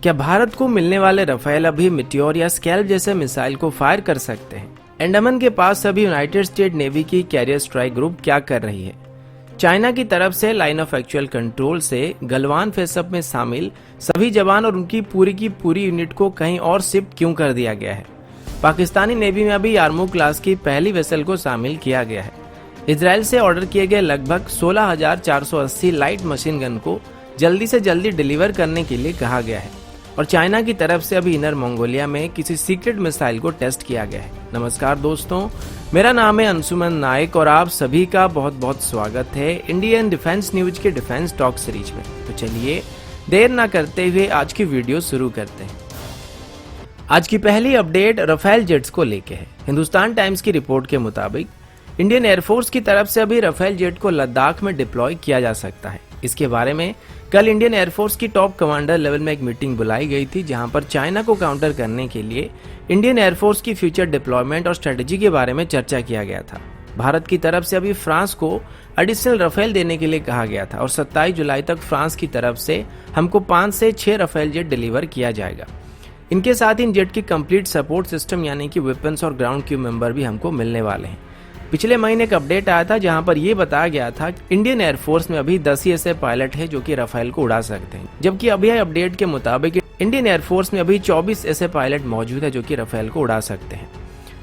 क्या भारत को मिलने वाले राफेल अभी मीटियोर या स्कैल्प जैसे मिसाइल को फायर कर सकते हैं? अंडमान के पास अभी यूनाइटेड स्टेट नेवी की कैरियर स्ट्राइक ग्रुप क्या कर रही है? चाइना की तरफ से लाइन ऑफ एक्चुअल कंट्रोल से गलवान फेसअप में शामिल सभी जवान और उनकी पूरी की पूरी यूनिट को कहीं और शिफ्ट क्यों कर दिया गया है? पाकिस्तानी नेवी में अभी यारमू क्लास की पहली वेसल को शामिल किया गया है। इजराइल से ऑर्डर किए गए लगभग 16,480 लाइट मशीन गन को जल्दी से जल्दी डिलीवर करने के लिए कहा गया है और चाइना की तरफ से अभी इनर मंगोलिया में किसी सीक्रेट मिसाइल को टेस्ट किया गया है। नमस्कार दोस्तों, मेरा नाम है अंशुमन नायक और आप सभी का बहुत बहुत स्वागत है इंडियन डिफेंस न्यूज के डिफेंस टॉक सीरीज में। तो चलिए देर ना करते हुए आज की वीडियो शुरू करते हैं। आज की पहली अपडेट राफेल जेट्स को लेके है। हिंदुस्तान टाइम्स की रिपोर्ट के मुताबिक इंडियन एयरफोर्स की तरफ से अभी राफेल जेट को लद्दाख में डिप्लॉय किया जा सकता है। इसके बारे में कल इंडियन एयरफोर्स की टॉप कमांडर लेवल में एक मीटिंग बुलाई गई थी, जहां पर चाइना को काउंटर करने के लिए इंडियन एयरफोर्स की फ्यूचर डिप्लॉयमेंट और स्ट्रेटेजी के बारे में चर्चा किया गया था। भारत की तरफ से अभी फ्रांस को एडिशनल राफेल देने के लिए कहा गया था और 27 जुलाई तक फ्रांस की तरफ से हमको 5 से 6 राफेल जेट डिलीवर किया जाएगा। इनके साथ इन जेट की कंप्लीट सपोर्ट सिस्टम यानी कि वेपन्स और ग्राउंड क्रू मेंबर भी हमको मिलने वाले हैं। पिछले महीने एक अपडेट आया था जहां पर यह बताया गया था कि इंडियन एयरफोर्स में अभी 10 ही ऐसे पायलट हैं जो कि राफेल को उड़ा सकते हैं, जबकि अभी अपडेट के मुताबिक इंडियन एयरफोर्स में अभी 24 ऐसे पायलट मौजूद है जो कि राफेल को उड़ा सकते हैं।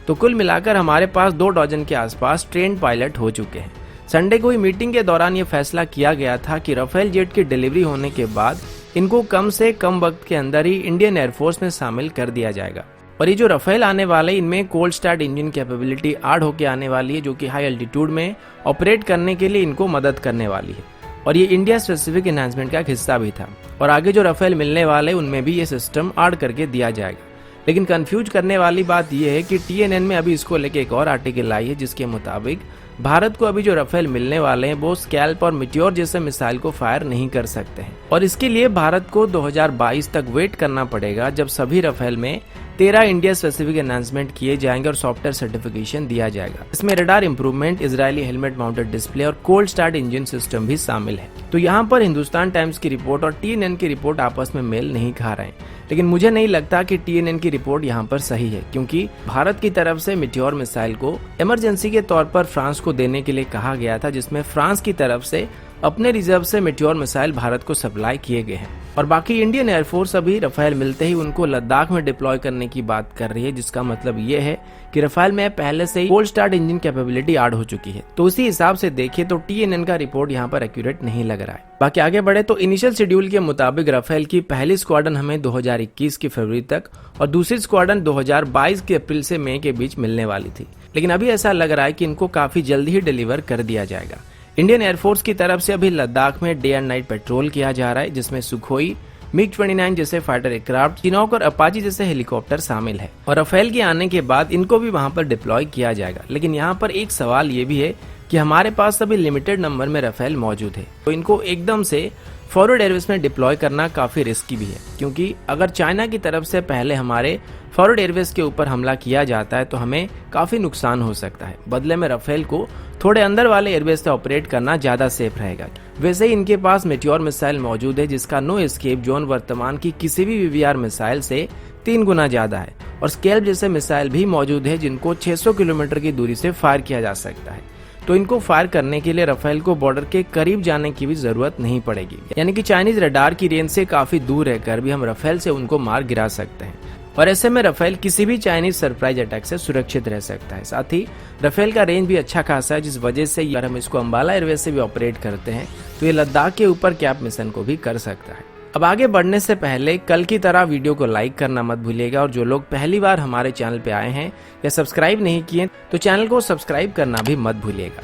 तो कुल मिलाकर हमारे पास 2 डजन के आसपास ट्रेंड पायलट हो चुके हैं। संडे को हुई मीटिंग के दौरान ये फैसला किया गया था कि राफेल जेट की डिलीवरी होने के बाद इनको कम से कम वक्त के अंदर ही इंडियन एयरफोर्स में शामिल कर दिया जाएगा। और ये जो राफेल आने वाले इनमें cold start engine capability add होकर आने वाली है, जो कि हाई एल्टीट्यूड में ऑपरेट करने के लिए इनको मदद करने वाली है। और ये इंडिया स्पेसिफिक एनहांसमेंट का एक हिस्सा भी था और आगे जो राफेल मिलने वाले उनमें भी ये सिस्टम ऐड करके दिया जाएगा। लेकिन कंफ्यूज करने वाली बात यह है कि TNN में अभी इसको लेके एक और आर्टिकल आई है, जिसके मुताबिक भारत को अभी जो राफेल मिलने वाले हैं वो स्कैल्प और मीटियोर जैसे मिसाइल को फायर नहीं कर सकते हैं और इसके लिए भारत को 2022 तक वेट करना पड़ेगा, जब सभी राफेल में 13 इंडिया स्पेसिफिक एनहांसमेंट किए जाएंगे और सॉफ्टवेयर सर्टिफिकेशन दिया जाएगा। इसमें radar improvement, Israeli helmet mounted display और कोल्ड स्टार्ट इंजन सिस्टम भी शामिल है। तो यहाँ पर हिंदुस्तान टाइम्स की रिपोर्ट और TNN की रिपोर्ट आपस में मेल नहीं खा रहे हैं, लेकिन मुझे नहीं लगता कि TNN की रिपोर्ट यहाँ पर सही है, क्योंकि भारत की तरफ से मीटियोर मिसाइल को इमरजेंसी के तौर पर फ्रांस को देने के लिए कहा गया था, जिसमें फ्रांस की तरफ से अपने रिजर्व से मीटियोर मिसाइल भारत को सप्लाई किए गए हैं और बाकी इंडियन एयरफोर्स अभी राफेल मिलते ही उनको लद्दाख में डिप्लॉय करने की बात कर रही है, जिसका मतलब ये है कि राफेल में पहले से ही cold start engine capability add हो चुकी है। तो उसी हिसाब से देखें तो TNN का रिपोर्ट यहाँ पर एक्यूरेट नहीं लग रहा है। बाकी आगे बढ़े तो इनिशियल शेड्यूल के मुताबिक राफेल की पहली स्क्वाड्रन हमें 2021 की फरवरी तक और दूसरी स्क्वाड्रन 2022 के अप्रैल से मई के बीच मिलने वाली थी, लेकिन अभी ऐसा लग रहा है कि इनको काफी जल्दी ही डिलीवर कर दिया जाएगा। इंडियन एयरफोर्स की तरफ से अभी लद्दाख में डे एंड नाइट पेट्रोल किया जा रहा है, जिसमें सुखोई, MiG-29 जैसे फाइटर एयरक्राफ्ट, चिनॉक और अपाची जैसे हेलीकॉप्टर शामिल है और राफेल के आने के बाद इनको भी वहां पर डिप्लॉय किया जाएगा। लेकिन यहाँ पर एक सवाल ये भी है कि हमारे पास अभी लिमिटेड नंबर में राफेल मौजूद है, तो इनको एकदम से फॉरवर्ड एयरवेज में डिप्लॉय करना काफी रिस्की भी है, क्योंकि अगर चाइना की तरफ से पहले हमारे फॉरवर्ड एयरवेज के ऊपर हमला किया जाता है तो हमें काफी नुकसान हो सकता है। बदले में राफेल को थोड़े अंदर वाले एयरवेज से ऑपरेट करना ज्यादा सेफ रहेगा। वैसे ही इनके पास मीटियोर मिसाइल मौजूद है, जिसका नो एस्केप जोन वर्तमान की किसी भी VVR मिसाइल से 3 गुना ज्यादा है और स्कैल्प जैसे मिसाइल भी मौजूद है, जिनको 600 किलोमीटर की दूरी से फायर किया जा सकता है। तो इनको फायर करने के लिए राफेल को बॉर्डर के करीब जाने की भी जरूरत नहीं पड़ेगी, यानी कि चाइनीज रडार की रेंज से काफी दूर रहकर भी हम राफेल से उनको मार गिरा सकते हैं और ऐसे में राफेल किसी भी चाइनीज सरप्राइज अटैक से सुरक्षित रह सकता है। साथ ही राफेल का रेंज भी अच्छा खासा है, जिस वजह से अगर हम इसको अंबाला एयरवेज से भी ऑपरेट करते हैं तो ये लद्दाख के ऊपर कैप मिशन को भी कर सकता है। अब आगे बढ़ने से पहले कल की तरह वीडियो को लाइक करना मत भूलिएगा और जो लोग पहली बार हमारे चैनल पे आए हैं या सब्सक्राइब नहीं किए तो चैनल को सब्सक्राइब करना भी मत भूलिएगा।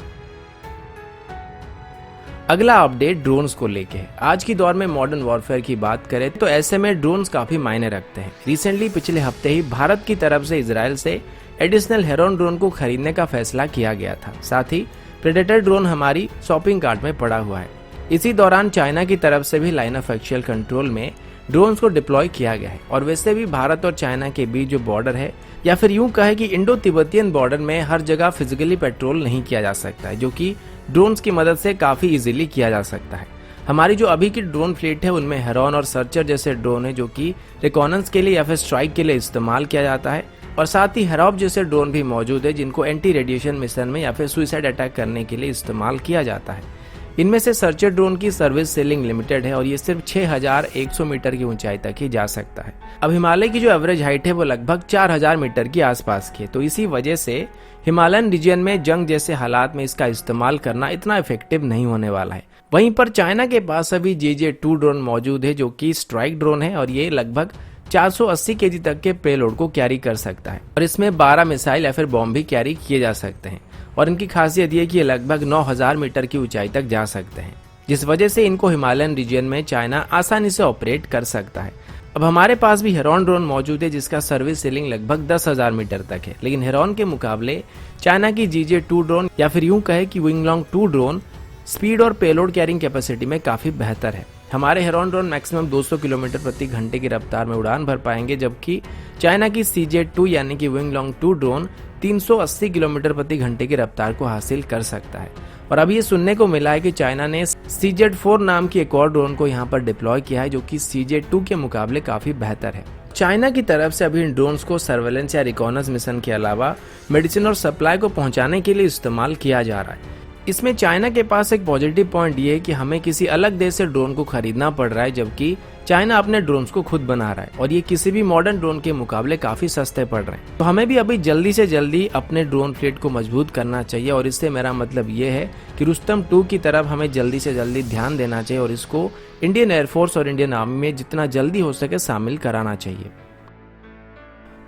अगला अपडेट ड्रोन्स को लेके है। आज की दौर में मॉडर्न वॉरफेयर की बात करें तो ऐसे में ड्रोन्स काफी मायने रखते हैं। रिसेंटली पिछले हफ्ते ही भारत की तरफ से इजराइल से एडिशनल हेरॉन ड्रोन को खरीदने का फैसला किया गया था। साथ ही प्रेडेटर ड्रोन हमारी शॉपिंग कार्ट में पड़ा हुआ है। इसी दौरान चाइना की तरफ से भी लाइन ऑफ एक्चुअल कंट्रोल में ड्रोन्स को डिप्लॉय किया गया है और वैसे भी भारत और चाइना के बीच जो बॉर्डर है, या फिर यूं कहे कि इंडो तिब्बतियन बॉर्डर में हर जगह फिजिकली पेट्रोल नहीं किया जा सकता है, जो कि ड्रोन्स की मदद से काफी इजीली किया जा सकता है। हमारी जो अभी की ड्रोन फ्लीट है उनमें हेरॉन और सर्चर जैसे ड्रोन है जो कि रिकॉनेंस के लिए या फिर स्ट्राइक के लिए इस्तेमाल किया जाता है, और साथ ही हेरॉप जैसे ड्रोन भी मौजूद है जिनको एंटी रेडिएशन मिशन में या फिर सुसाइड अटैक करने के लिए इस्तेमाल किया जाता है। इनमें से सर्चर ड्रोन की सर्विस सीलिंग लिमिटेड है और ये सिर्फ 6100 मीटर की ऊंचाई तक ही जा सकता है। अब हिमालय की जो एवरेज हाइट है वो लगभग 4000 मीटर के आसपास की है, तो इसी वजह से हिमालयन रीजन में जंग जैसे हालात में इसका इस्तेमाल करना इतना इफेक्टिव नहीं होने वाला है। वहीं पर चाइना के पास अभी JJ-2 ड्रोन मौजूद है जो कि स्ट्राइक ड्रोन है और ये लगभग 480 केजी तक के पेलोड को कैरी कर सकता है और इसमें 12 मिसाइल या फिर बॉम्ब भी कैरी किए जा सकते हैं, और इनकी खासियत ये है कि ये लगभग 9000 मीटर की ऊंचाई तक जा सकते हैं, जिस वजह से इनको हिमालयन रीजन में चाइना आसानी से ऑपरेट कर सकता है। अब हमारे पास भी हेरॉन ड्रोन मौजूद है जिसका सर्विस सीलिंग लगभग 10,000 मीटर तक है, लेकिन हेरॉन के मुकाबले चाइना की JJ-2 ड्रोन या फिर यूं कहे कि विंगलॉन्ग 2 ड्रोन स्पीड और पेलोड कैरिंग कैपेसिटी में काफी बेहतर है। हमारे हेरॉन ड्रोन मैक्सिमम 200 किलोमीटर प्रति घंटे की रफ्तार में उड़ान भर पाएंगे, जबकि चाइना की CJ-2 यानी कि विंगलॉन्ग 2 ड्रोन 380 किलोमीटर प्रति घंटे की रफ्तार को हासिल कर सकता है। और अभी ये सुनने को मिला है कि चाइना ने CZ-4 नाम की एक और ड्रोन को यहाँ पर डिप्लॉय किया है जो कि CJ-2 के मुकाबले काफी बेहतर है। चाइना की तरफ से अभी इन ड्रोन्स को सर्वेलेंस या रिकॉनेंस मिशन के अलावा मेडिसिन और सप्लाई को पहुंचाने के लिए इस्तेमाल किया जा रहा है। इसमें चाइना के पास एक पॉजिटिव पॉइंट ये है कि हमें किसी अलग देश से ड्रोन को खरीदना पड़ रहा है, जबकि चाइना अपने ड्रोन्स को खुद बना रहा है और ये किसी भी मॉडर्न ड्रोन के मुकाबले काफी सस्ते पड़ रहे हैं। तो हमें भी अभी जल्दी से जल्दी अपने ड्रोन फ्लीट को मजबूत करना चाहिए, और इससे मेरा मतलब ये है कि रुस्तम 2 की तरफ हमें जल्दी से जल्दी ध्यान देना चाहिए और इसको इंडियन एयरफोर्स और इंडियन आर्मी में जितना जल्दी हो सके शामिल कराना चाहिए।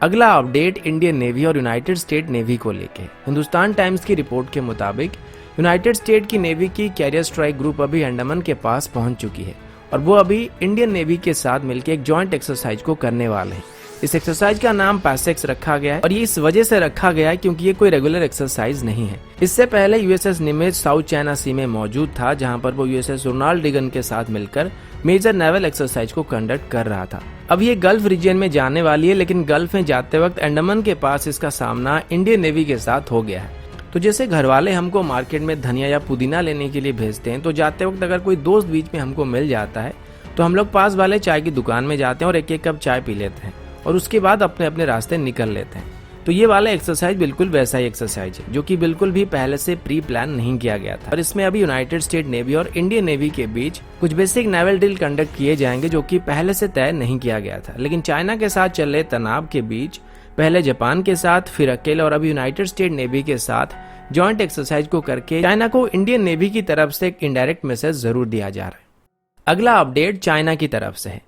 अगला अपडेट इंडियन नेवी और यूनाइटेड स्टेट नेवी को लेके। हिंदुस्तान टाइम्स की रिपोर्ट के मुताबिक यूनाइटेड स्टेट की नेवी की कैरियर स्ट्राइक ग्रुप अभी अंडमान के पास पहुंच चुकी है और वो अभी इंडियन नेवी के साथ मिलकर एक जॉइंट एक्सरसाइज को करने वाले हैं। इस एक्सरसाइज का नाम पैसेक्स रखा गया है और ये इस वजह से रखा गया है क्योंकि ये कोई रेगुलर एक्सरसाइज नहीं है। इससे पहले USS निमित्ज साउथ चाइना सी में मौजूद था, जहां पर वो USS रोनाल्ड रीगन के साथ मिलकर मेजर नेवल एक्सरसाइज को कंडक्ट कर रहा था। अब ये गल्फ रीजन में जाने वाली है, लेकिन गल्फ में जाते वक्त अंडमान के पास इसका सामना इंडियन नेवी के साथ हो गया है। तो जैसे घर वाले हमको मार्केट में धनिया या पुदीना लेने के लिए भेजते हैं, तो जाते वक्त अगर कोई दोस्त बीच में हमको मिल जाता है तो हम लोग पास वाले चाय की दुकान में जाते हैं और एक एक कप चाय पी लेते हैं और उसके बाद अपने अपने रास्ते निकल लेते हैं। तो ये वाला एक्सरसाइज बिल्कुल वैसा ही एक्सरसाइज है जो कि बिल्कुल भी पहले से प्री प्लान नहीं किया गया था, और इसमें अभी यूनाइटेड स्टेट नेवी और इंडियन नेवी के बीच कुछ बेसिक नेवल ड्रिल कंडक्ट किए जाएंगे जो कि पहले से तय नहीं किया गया था। लेकिन चाइना के साथ चल रहे तनाव के बीच पहले जापान के साथ, फिर अकेले और अभी यूनाइटेड स्टेट नेवी के साथ जॉइंट एक्सरसाइज को करके चाइना को इंडियन नेवी की तरफ से एक इनडायरेक्ट मैसेज जरूर दिया जा रहा है। अगला अपडेट चाइना की तरफ से है।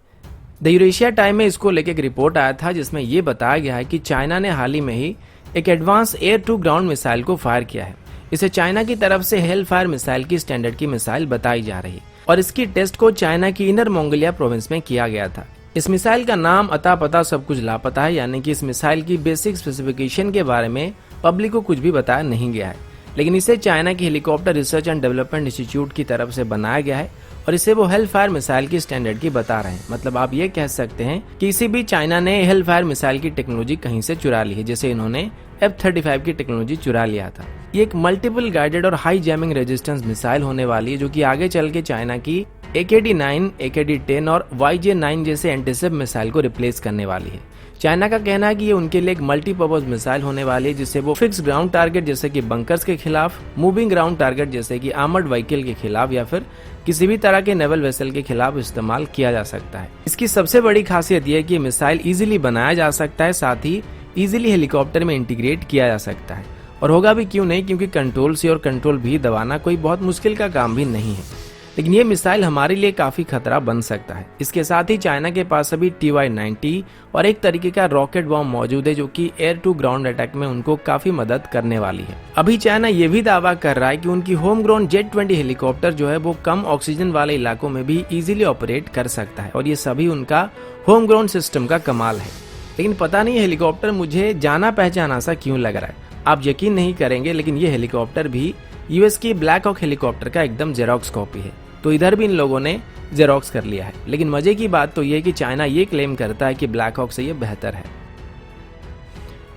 द यूरेशिया टाइम में इसको लेकर एक रिपोर्ट आया था जिसमें यह बताया गया है कि चाइना ने हाल ही में ही एक advance air to ground missile को फायर किया है। इसे चाइना की तरफ से हेल फायर मिसाइल की स्टैंडर्ड की मिसाइल बताई जा रही है और इसकी टेस्ट को चाइना की इनर मंगोलिया प्रोविंस में किया गया था। इस मिसाइल का नाम, अता पता सब कुछ लापता है, यानी कि इस मिसाइल की बेसिक स्पेसिफिकेशन के बारे में पब्लिक को कुछ भी बताया नहीं गया है। लेकिन इसे चाइना की helicopter research and development institute की तरफ से बनाया गया है और इसे वो हेल फायर मिसाइल की स्टैंडर्ड की बता रहे हैं। मतलब आप ये कह सकते हैं कि इसी भी चाइना ने हेल फायर मिसाइल की टेक्नोलॉजी कहीं से चुरा ली है, जैसे इन्होंने F-35 की टेक्नोलॉजी चुरा लिया था। ये एक मल्टीपल गाइडेड और हाई जैमिंग रेजिस्टेंस मिसाइल होने वाली है जो कि आगे चल के चाइना की AKD-9, AKD-10 और YJ-9 जैसे एंटीसेप मिसाइल को रिप्लेस करने वाली है। चाइना का कहना है कि ये उनके लिए एक मल्टीपर्पज मिसाइल होने वाली है जिससे वो फिक्स ग्राउंड टारगेट जैसे कि बंकर्स के खिलाफ, मूविंग ग्राउंड टारगेट जैसे कि आर्मर्ड व्हीकल के खिलाफ या फिर किसी भी तरह के नेवल वेसल के खिलाफ इस्तेमाल किया जा सकता है। इसकी सबसे बड़ी खासियत यह है कि मिसाइल इजीली बनाया जा सकता है, साथ ही इजीली हेलीकॉप्टर में इंटीग्रेट किया जा सकता है। और होगा भी क्यों नहीं, क्योंकि कंट्रोल सी और कंट्रोल भी दबाना कोई बहुत मुश्किल का काम भी नहीं है। लेकिन ये मिसाइल हमारे लिए काफी खतरा बन सकता है। इसके साथ ही चाइना के पास अभी TY-90 और एक तरीके का रॉकेट बॉम्ब मौजूद है जो कि एयर टू ग्राउंड अटैक में उनको काफी मदद करने वाली है। अभी चाइना ये भी दावा कर रहा है कि उनकी होम ग्राउंड जेट-20 हेलीकॉप्टर जो है वो कम ऑक्सीजन वाले इलाकों में भी इजीली ऑपरेट कर सकता है और ये सभी उनका होम ग्राउंड सिस्टम का कमाल है। लेकिन पता नहीं हेलीकॉप्टर मुझे जाना पहचाना सा क्यों लग रहा है। आप यकीन नहीं करेंगे, लेकिन ये हेलीकॉप्टर भी US की ब्लैक हॉक हेलीकॉप्टर का एकदम जेरोक्स कॉपी है। तो इधर भी इन लोगों ने जेरोक्स कर लिया है। लेकिन मजे की बात तो ये कि चाइना ये क्लेम करता है कि ब्लैक हॉक से ये बेहतर है।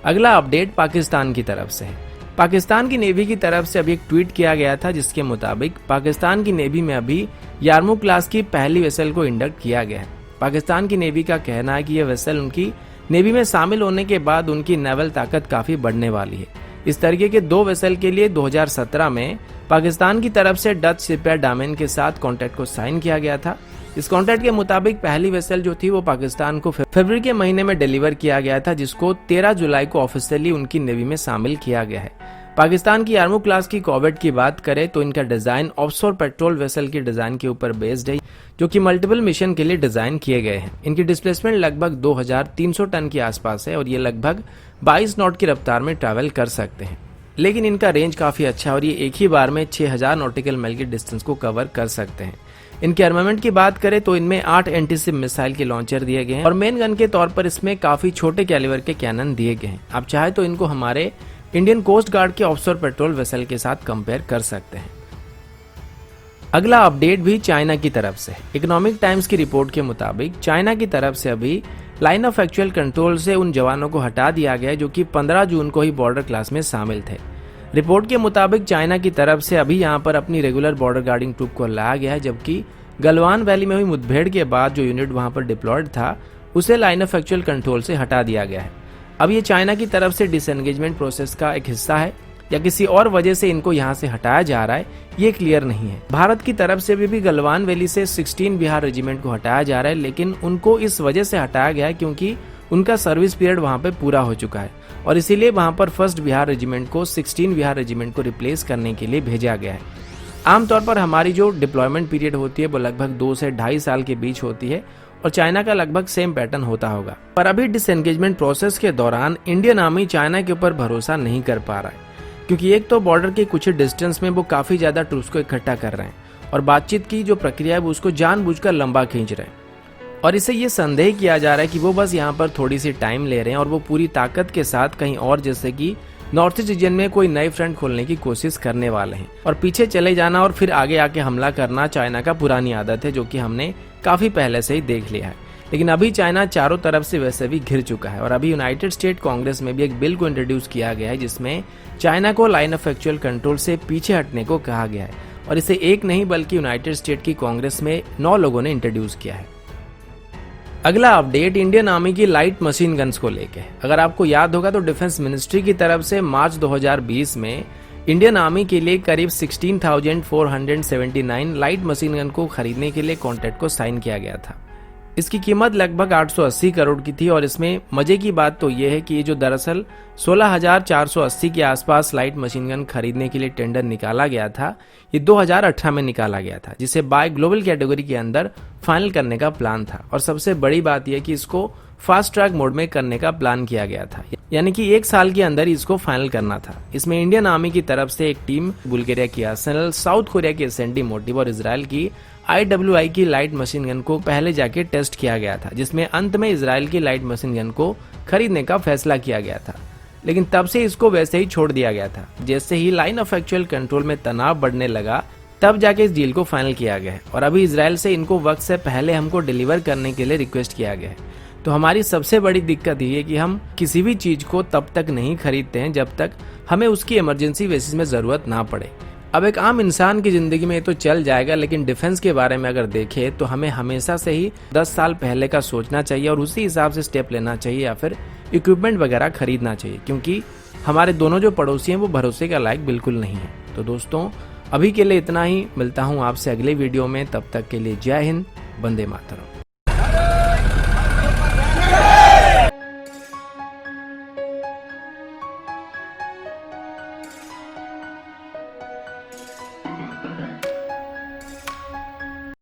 अगला अपडेट पाकिस्तान की तरफ से है। पाकिस्तान की नेवी की तरफ से अभी एक ट्वीट किया गया था जिसके मुताबिक पाकिस्तान की नेवी में अभी यार्मू क्लास की पहली वेसल को इंडक्ट किया गया है। पाकिस्तान की नेवी का कहना है कि यह वेसल उनकी नेवी में शामिल होने के बाद उनकी नेवल ताकत काफी बढ़ने वाली है। इस तरीके के 2 वेसल के लिए 2017 में पाकिस्तान की तरफ से डच शिपयार्ड डामेन के साथ कॉन्ट्रैक्ट को साइन किया गया था। इस कॉन्ट्रैक्ट के मुताबिक पहली वेसल जो थी वो पाकिस्तान को फरवरी के महीने में डिलीवर किया गया था, जिसको 13 जुलाई को ऑफिशियली उनकी नेवी में शामिल किया गया है। पाकिस्तान की यार्मू क्लास की कॉर्वेट की बात करें तो इनका डिजाइन ऑफशोर पेट्रोल वेसल की डिजाइन के ऊपर बेस्ड है, जो कि मल्टीपल मिशन के लिए डिजाइन किए गए हैं। इनकी डिस्प्लेसमेंट लगभग 2300 टन के आसपास है और ये लगभग 22 नॉट की रफ्तार में ट्रैवल कर सकते हैं। लेकिन इनका रेंज काफी अच्छा है और ये एक ही बार में 6000 नॉटिकल माइल की डिस्टेंस को कवर कर सकते हैं। इनके आर्मामेंट की बात करें तो इनमें 8 एंटीशिप मिसाइल के लॉन्चर दिए गए हैं और मेन गन के तौर पर इसमें काफी छोटे कैलिबर के कैनन दिए गए हैं। आप चाहे तो इनको हमारे इंडियन कोस्ट गार्ड के ऑफशोर पेट्रोल वेसल के साथ कंपेयर कर सकते हैं। अगला अपडेट भी चाइना की तरफ से। इकोनॉमिक टाइम्स की रिपोर्ट के मुताबिक चाइना की तरफ से अभी लाइन ऑफ एक्चुअल कंट्रोल से उन जवानों को हटा दिया गया जो कि 15 जून को ही बॉर्डर क्लास में शामिल थे। रिपोर्ट के मुताबिक चाइना की तरफ से अभी यहां पर अपनी रेगुलर बॉर्डर गार्डिंग ट्रूप को लाया गया है, जबकि गलवान वैली में हुई मुठभेड़ के बाद जो यूनिट वहां पर डिप्लॉयड था उसे लाइन ऑफ एक्चुअल कंट्रोल से हटा दिया गया है। अब ये चाइना की तरफ से डिसएंगेजमेंट प्रोसेस का एक हिस्सा है या किसी और वजह से इनको यहाँ से हटाया जा रहा है, ये क्लियर नहीं है। भारत की तरफ से भी गलवान वैली से 16 बिहार रेजिमेंट को हटाया जा रहा है, लेकिन उनको इस वजह से हटाया गया है क्योंकि उनका सर्विस पीरियड वहां पे पूरा हो चुका है और इसीलिए वहां पर 1st बिहार रेजिमेंट को 16 बिहार रेजिमेंट को रिप्लेस करने के लिए भेजा गया है। आमतौर पर हमारी जो डिप्लॉयमेंट पीरियड होती है वो लगभग 2 से 2.5 साल के बीच होती है और चाइना का लगभग सेम पैटर्न होता होगा। पर अभी डिसएंगेजमेंट प्रोसेस के दौरान इंडियन आर्मी चाइना के ऊपर भरोसा नहीं कर पा रहा है, क्योंकि एक तो बॉर्डर के कुछ डिस्टेंस में वो काफी ज्यादा ट्रूप्स को इकट्ठा कर रहे हैं और बातचीत की जो प्रक्रिया है वो उसको जानबूझकर लंबा खींच रहे हैं और इसे ये संदेह किया जा रहा है कि वो बस यहाँ पर थोड़ी सी टाइम ले रहे हैं और वो पूरी ताकत के साथ कहीं और जैसे कि नॉर्थ ईस्ट रीजन में कोई नई फ्रंट खोलने की कोशिश करने वाले हैं। और पीछे चले जाना और फिर आगे आके हमला करना चाइना का पुरानी आदत है, जो कि हमने काफी पहले से ही देख लिया है। लेकिन अभी चाइना चारों तरफ से वैसे भी घिर चुका है और अभी यूनाइटेड स्टेट कांग्रेस में भी एक बिल को इंट्रोड्यूस किया गया है जिसमें चाइना को लाइन ऑफ एक्चुअल कंट्रोल से पीछे हटने को कहा गया है और इसे एक नहीं बल्कि यूनाइटेड स्टेट की कांग्रेस में 9 लोगों ने इंट्रोड्यूस किया है। अगला अपडेट इंडियन आर्मी की लाइट मशीन गन्स को लेके। अगर आपको याद होगा तो डिफेंस मिनिस्ट्री की तरफ से मार्च 2020 में इंडियन आर्मी के लिए करीब 16,479 लाइट मशीन गन को खरीदने के लिए कॉन्ट्रैक्ट को साइन किया गया था। इसकी कीमत लगभग 880 करोड़ की थी और इसमें मजे की बात तो यह है कि ये जो दरअसल 16,480 के आसपास लाइट मशीन गन खरीदने के लिए टेंडर निकाला गया था, ये 2018 में निकाला गया था, जिसे बाय ग्लोबल कैटेगरी के अंदर फाइनल करने का प्लान था। और सबसे बड़ी बात यह कि इसको फास्ट ट्रैक मोड में करने का प्लान किया गया था, यानी कि 1 साल के अंदर इसको फाइनल करना था। इसमें इंडियन आर्मी की तरफ से एक टीम बुल्गारिया की आर्सेनल, साउथ कोरिया की एसएनडी मोटिव और इजराइल की IWI की लाइट मशीन गन को पहले जाके टेस्ट किया गया था, जिसमें अंत में इजराइल की लाइट मशीन गन को खरीदने का फैसला किया गया था। लेकिन तब से इसको वैसे ही छोड़ दिया गया था। जैसे ही लाइन ऑफ एक्चुअल कंट्रोल में तनाव बढ़ने लगा तब जाके इस डील को फाइनल किया गया है और अभी इजराइल से इनको वक्त से पहले हमको डिलीवर करने के लिए रिक्वेस्ट किया गया है। तो हमारी सबसे बड़ी दिक्कत ये है कि हम किसी भी चीज को तब तक नहीं खरीदते हैं जब तक हमें उसकी इमरजेंसी बेसिस में जरूरत ना पड़े। अब एक आम इंसान की जिंदगी में तो चल जाएगा, लेकिन डिफेंस के बारे में अगर देखें तो हमें हमेशा से ही 10 साल पहले का सोचना चाहिए और उसी हिसाब से स्टेप लेना चाहिए या फिर इक्विपमेंट वगैरह खरीदना चाहिए, क्योंकि हमारे दोनों जो पड़ोसी हैं वो भरोसे का लायक बिल्कुल नहीं है। तो दोस्तों अभी के लिए इतना ही, मिलता हूँ आपसे अगले वीडियो में, तब तक के लिए जय हिंद, वंदे मातरम।